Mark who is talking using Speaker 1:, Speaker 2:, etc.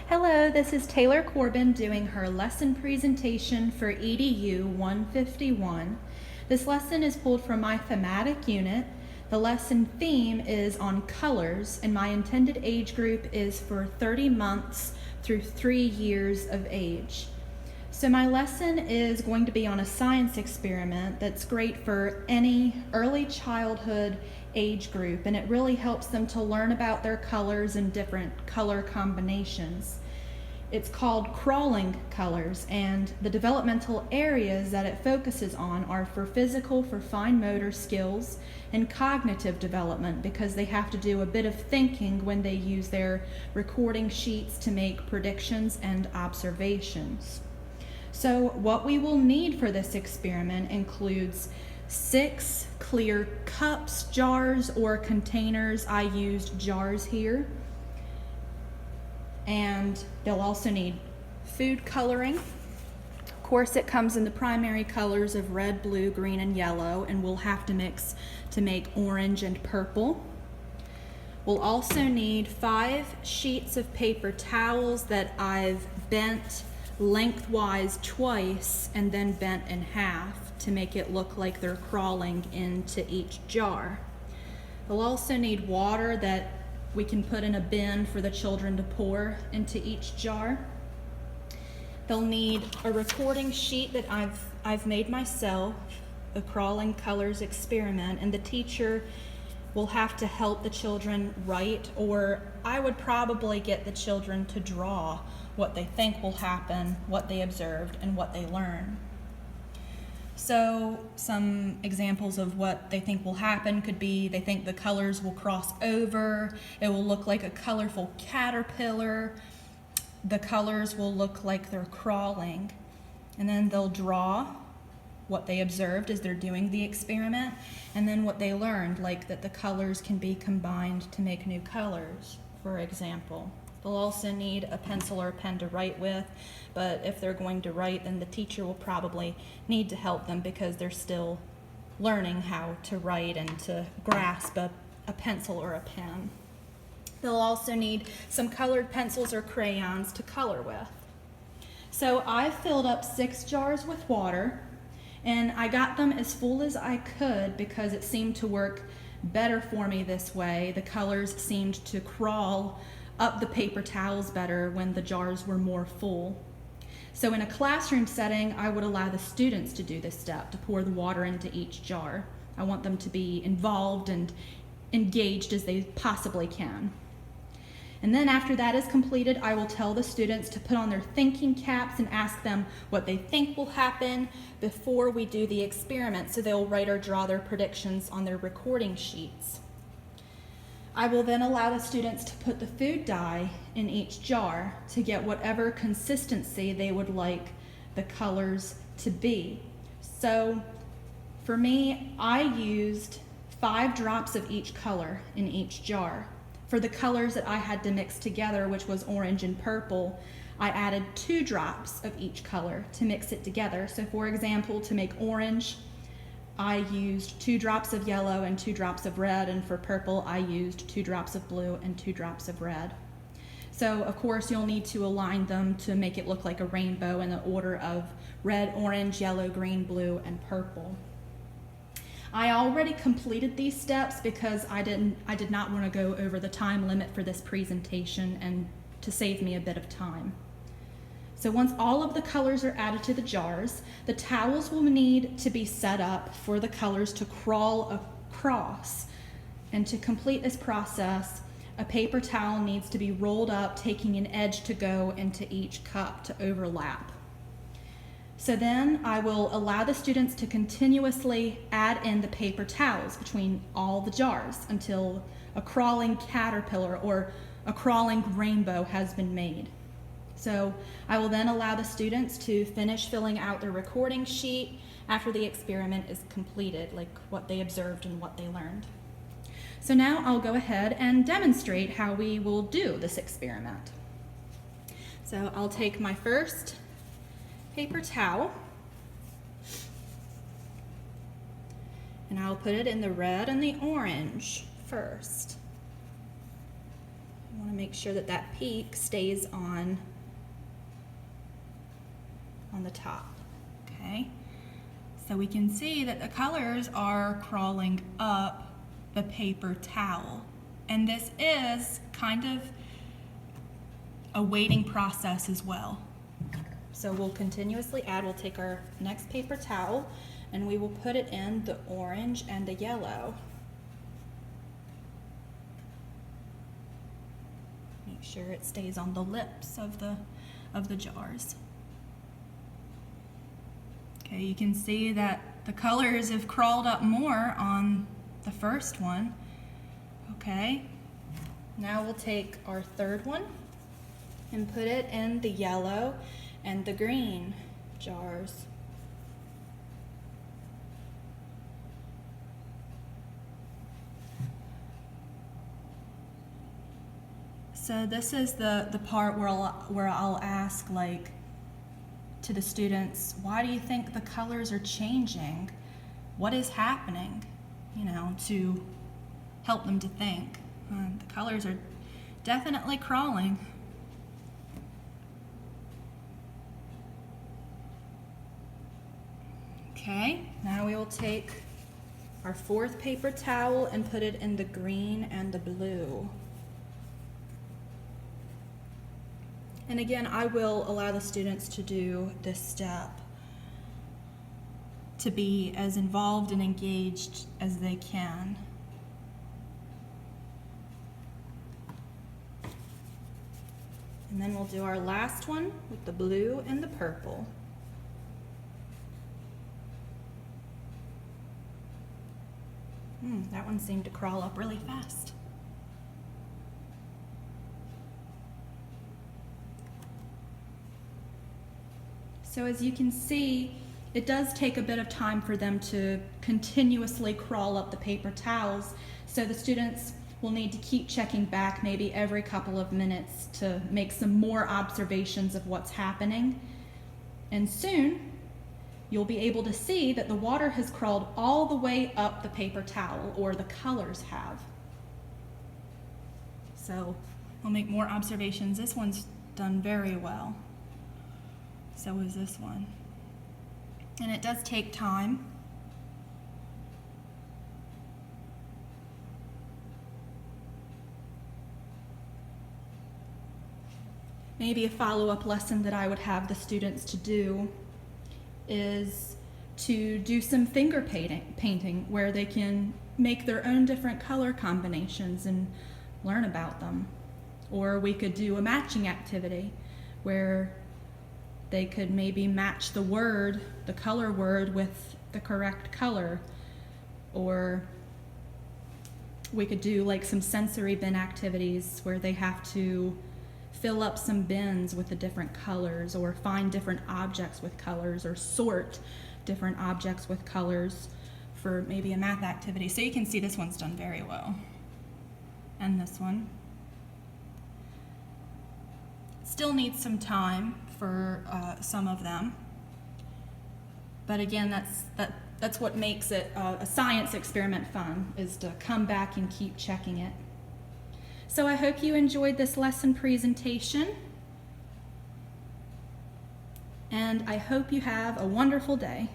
Speaker 1: Hello, this is Taylor Corbin doing her lesson presentation for EDU 151. This lesson is pulled from my thematic unit. The lesson theme is on colors, and my intended age group is for 30 months through 3 years of age. So my lesson is going to be on a science experiment that's great for any early childhood age group, and it really helps them to learn about their colors and different color combinations. It's called crawling colors, and the developmental areas that it focuses on are for physical, for fine motor skills, and cognitive development, because they have to do a bit of thinking when they use their recording sheets to make predictions and observations. So what we will need for this experiment includes 6 clear cups, jars, or containers. I used jars here. And they'll also need food coloring. Of course, it comes in the primary colors of red, blue, green, and yellow, and we'll have to mix to make orange and purple. We'll also need 5 sheets of paper towels that I've bent lengthwise twice and then bent in half to make it look like they're crawling into each jar. We'll also need water that we can put in a bin for the children to pour into each jar. They'll need a recording sheet that I've made myself, a crawling colors experiment, and the teacher will have to help the children write, or I would probably get the children to draw what they think will happen, what they observed, and what they learn. So some examples of what they think will happen could be they think the colors will cross over, it will look like a colorful caterpillar, the colors will look like they're crawling, and then they'll draw what they observed as they're doing the experiment, and then what they learned, like that the colors can be combined to make new colors, for example. They'll also need a pencil or a pen to write with, but if they're going to write, then the teacher will probably need to help them because they're still learning how to write and to grasp a pencil or a pen. They'll also need some colored pencils or crayons to color with. So I filled up 6 jars with water, and I got them as full as I could because it seemed to work better for me this way. The colors seemed to crawl up the paper towels better when the jars were more full. So in a classroom setting, I would allow the students to do this step, to pour the water into each jar. I want them to be involved and engaged as they possibly can. And then after that is completed, I will tell the students to put on their thinking caps and ask them what they think will happen before we do the experiment, so they'll write or draw their predictions on their recording sheets. I will then allow the students to put the food dye in each jar to get whatever consistency they would like the colors to be. So for me, I used 5 drops of each color in each jar. For the colors that I had to mix together, which was orange and purple, I added 2 drops of each color to mix it together. So for example, to make orange, I used 2 drops of yellow and 2 drops of red, and for purple, I used 2 drops of blue and 2 drops of red. So of course, you'll need to align them to make it look like a rainbow in the order of red, orange, yellow, green, blue, and purple. I already completed these steps because I did not want to go over the time limit for this presentation and to save me a bit of time. So once all of the colors are added to the jars, the towels will need to be set up for the colors to crawl across. And to complete this process, a paper towel needs to be rolled up, taking an edge to go into each cup to overlap. So then I will allow the students to continuously add in the paper towels between all the jars until a crawling caterpillar or a crawling rainbow has been made. So I will then allow the students to finish filling out their recording sheet after the experiment is completed, like what they observed and what they learned. So now I'll go ahead and demonstrate how we will do this experiment. So I'll take my first paper towel and I'll put it in the red and the orange first. I want to make sure that that peak stays on the top. Okay, so we can see that the colors are crawling up the paper towel, and this is kind of a waiting process as well. So we'll continuously add. We'll take our next paper towel and we will put it in the orange and the yellow. Make sure it stays on the lips of the jars. Okay, you can see that the colors have crawled up more on the first one. Okay, now we'll take our third one and put it in the yellow and the green jars. So this is the part where I'll ask, like, to the students, why do you think the colors are changing? What is happening? You know, to help them to think. The colors are definitely crawling. Okay, now we will take our fourth paper towel and put it in the green and the blue. And again, I will allow the students to do this step, to be as involved and engaged as they can. And then we'll do our last one with the blue and the purple. That one seemed to crawl up really fast. So as you can see, it does take a bit of time for them to continuously crawl up the paper towels. So the students will need to keep checking back maybe every couple of minutes to make some more observations of what's happening. And soon, you'll be able to see that the water has crawled all the way up the paper towel, or the colors have. So we'll make more observations. This one's done very well. So is this one. And it does take time. Maybe a follow-up lesson that I would have the students to do is to do some finger painting where they can make their own different color combinations and learn about them. Or we could do a matching activity where they could maybe match the word, the color word, with the correct color. Or we could do like some sensory bin activities where they have to fill up some bins with the different colors, or find different objects with colors, or sort different objects with colors for maybe a math activity. So you can see this one's done very well. And this one. Still needs some time for some of them. But again, that's what makes it a science experiment fun, is to come back and keep checking it. So I hope you enjoyed this lesson presentation, and I hope you have a wonderful day.